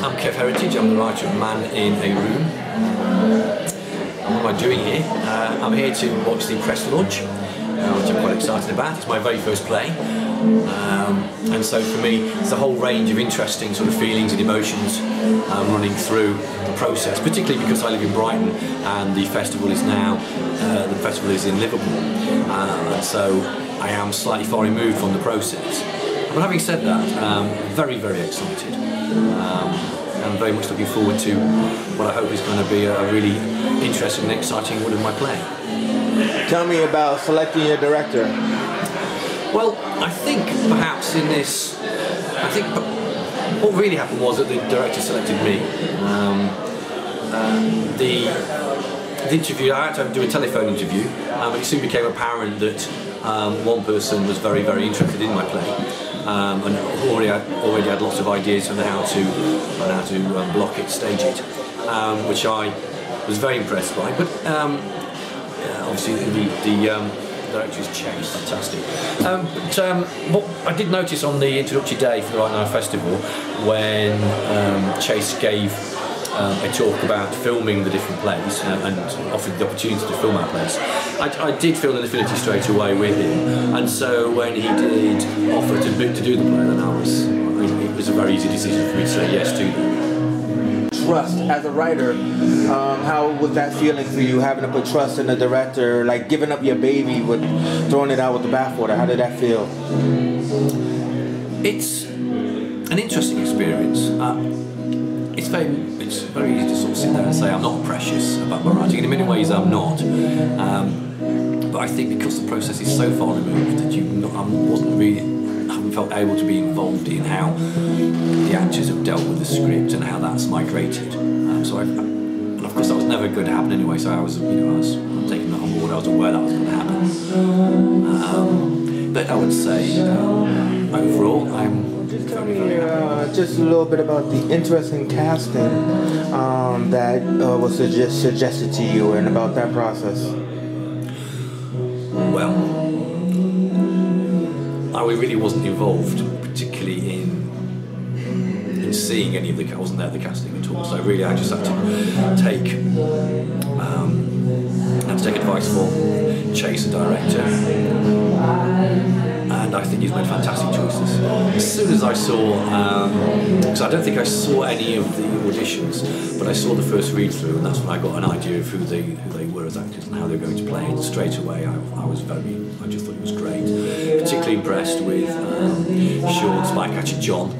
I'm Kev Heritage, I'm the writer of Man in a Room. And what am I doing here? I'm here to watch the press launch, which I'm quite excited about. It's my very first play. And so for me, it's a whole range of interesting sort of feelings and emotions running through the process, particularly because I live in Brighton and the festival is now, the festival is in Liverpool. And so I am slightly far removed from the process. But having said that, I'm very, very excited. I'm very much looking forward to what I hope is going to be a really interesting and exciting one of my play. Tell me about selecting your director. Well, I think perhaps in this, what really happened was that the director selected me. The interview, I had to do a telephone interview, but it soon became apparent that one person was very, very interested in my play. And already had lots of ideas on how to block it, stage it, which I was very impressed by. But obviously the director is Chase, fantastic. What I did notice on the introductory day for the Right Now Festival, when Chase gave a talk about filming the different plays and offered the opportunity to film our plays, I did feel an affinity straight away with him, and so when he did offer to do the play, then it was a very easy decision for me to say yes to them. Trust as a writer, how was that feeling for you, having to put trust in the director, like giving up your baby with throwing it out with the bathwater? How did that feel? It's an interesting experience. It's very easy to sort of sit there and say I'm not precious about my writing. In many ways I'm not, but I think because the process is so far removed that I haven't felt able to be involved in how the actors have dealt with the script and how that's migrated. And of course that was never going to happen anyway. So I was taking that on board. I was aware that was going to happen. But I would say overall I'm. Tell me just a little bit about the interesting casting that was suggested to you, and about that process. Well, I really wasn't involved particularly in seeing any of the. I wasn't there at the casting at all. So really, I just had to take advice from Chase, the director. And I think he's made fantastic choices. As soon as I saw, because I don't think I saw any of the auditions, but I saw the first read-through, and that's when I got an idea of who they were as actors and how they were going to play. And straight away, I just thought it was great. Particularly impressed with Sean's Spycatcher John,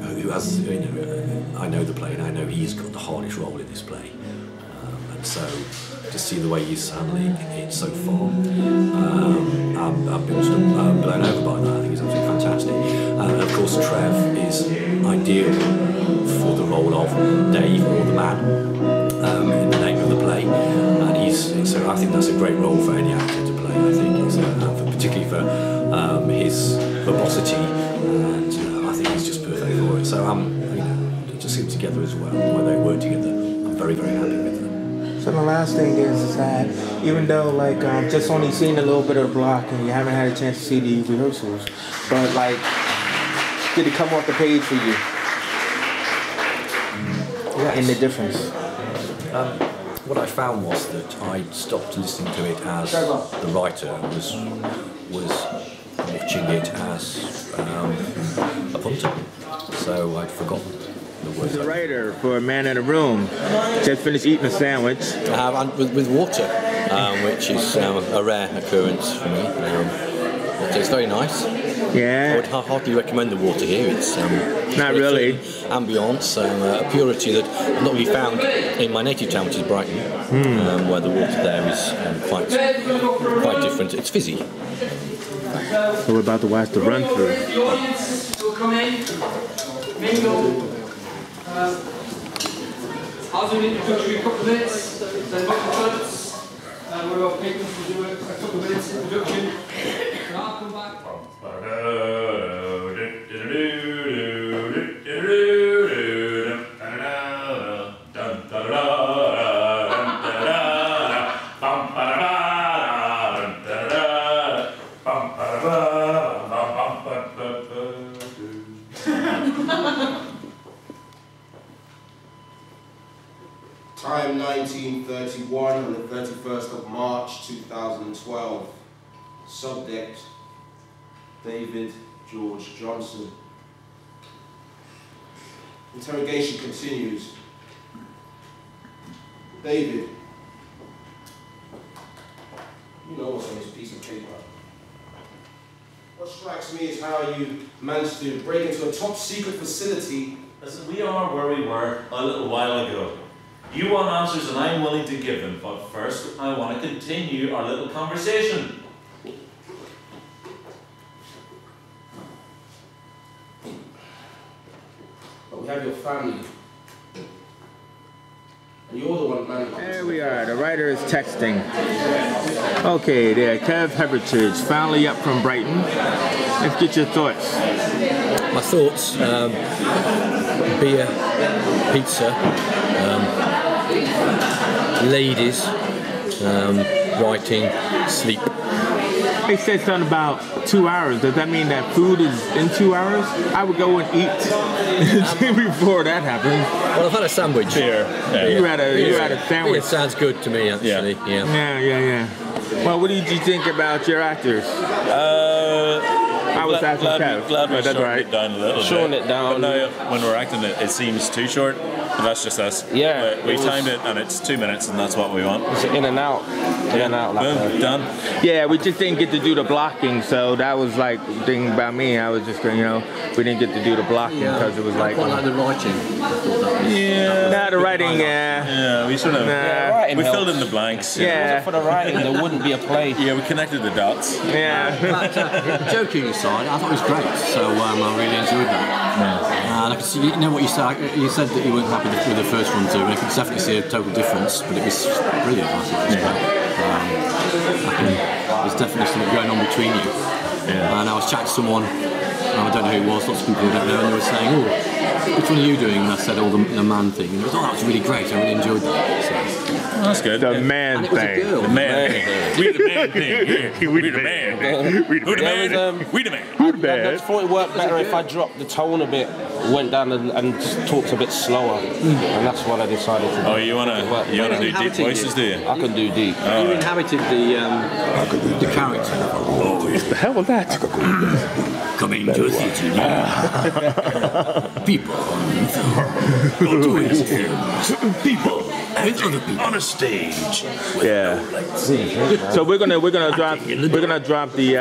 who has, I know the play, and I know he's got the hardest role in this play. And so, to see the way he's handling it so far, I've been blown over by that. I think he's absolutely fantastic. And of course, Trev is ideal for the role of Dave, or the man, in the name of the play. And so I think that's a great role for any actor to play. I think it's particularly for his verbosity, and I think he's just perfect for it. So to see them together as well, the way they work together, I'm very, very happy with them. So the last thing is that even though just only seeing a little bit of the block and you haven't had a chance to see the rehearsals, but did it come off the page for you? Yes. In the difference? What I found was that I stopped listening to it as the writer and was watching it as a punter. So I'd forgotten. As a writer for Man in a Room, just finished eating a sandwich. With water, which is a rare occurrence for me. It's very nice. Yeah. I would hardly recommend the water here. It's not really ambience, a purity that I've not really found in my native town, which is Brighton, where the water there is quite different. It's fizzy. So we're about to watch the run through. The audience will come in, mingle. I'll do an introductory couple of minutes, then back to cuts. We're all people to do a couple of minutes introduction. And I'll come back. 1931 and the 31st of March 2012. Subject, David George Johnson. Interrogation continues. David, you know what's on this piece of paper. What strikes me is how you managed to break into a top secret facility. Listen, we are where we were a little while ago. You want answers and I'm willing to give them, but first I want to continue our little conversation. But we have your family. And you're the one managing. There we are. The writer is texting. Okay, there. Kev Heritage, finally up from Brighton. Let's get your thoughts. My thoughts, beer, pizza, ladies, writing, sleep. They said something about 2 hours. Does that mean that food is in 2 hours? I would go and eat before that happens. Well, I've had a sandwich. You had a sandwich. It sounds good to me, actually. Yeah. Well, what did you think about your actors? I was asking Kev. Glad we that's shortened right. it down a little Shorting bit. it down. But now, when we're acting it seems too short. But that's just us. Yeah. We timed it and it's 2 minutes and that's what we want. It's in and out. In and out. Like Boom, that. done. Yeah, we just didn't get to do the blocking, so that was like the thing about me. I was just going, we didn't get to do the blocking because it was like. I quite like the writing. Yeah. Nah, the writing, Yeah, we sort of. Writing We helps. filled in the blanks. Yeah. For the writing, there wouldn't be a play. Yeah, we connected the dots. Yeah. But joking aside, I thought it was great, so I really enjoyed that. And I could see, you know what you said that you weren't happy with the first one too, and I could definitely see a total difference, but it was brilliant. I thought it was great. There's definitely something going on between you. And I was chatting to someone, I don't know who it was, lots of people who don't know, and they were saying, oh, which one are you doing? And I said, the man thing. And it was, that was really great, I really enjoyed that. So. That's good. The man And it was a thing. girl. The man thing. We the man thing. We the man. Who the man? We the man. I just thought it worked better if I dropped the tone a bit, went down and just talked a bit slower, and that's what I decided to do. Oh, you wanna do deep voices, do you? I can do deep. You inhabited the character. What the hell was that? Coming to a theatre near people doing things. People and other people on a stage. Yeah. So we're gonna drop the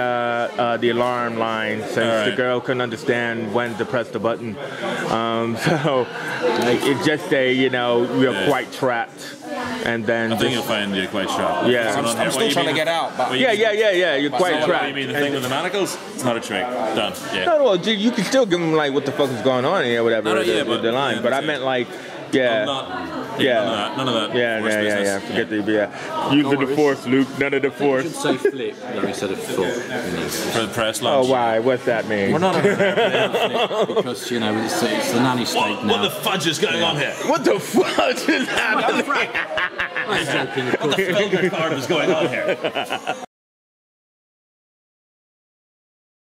alarm line since the girl couldn't understand when to press the button. So it just say we are quite trapped, and then I think you'll find you're quite sharp. Yeah. I'm still trying to get out, but Yeah. You're quite So trapped. you mean the thing with the manacles? It's not a trick. Done. Yeah. No, you can still give them like what the fuck is going on here, whatever. No, yeah, with but- the line. yeah, But I that's meant it. like, None of that. Yeah. Forget the using the force, Luke. None of the You should force. say flip instead of full. For the press Oh, lunch. why? What's that mean? We're not flip because it's the nanny state now. What the fudge is going on here? What the fuck is happening? I'm joking, of course. What the filter card is going on here?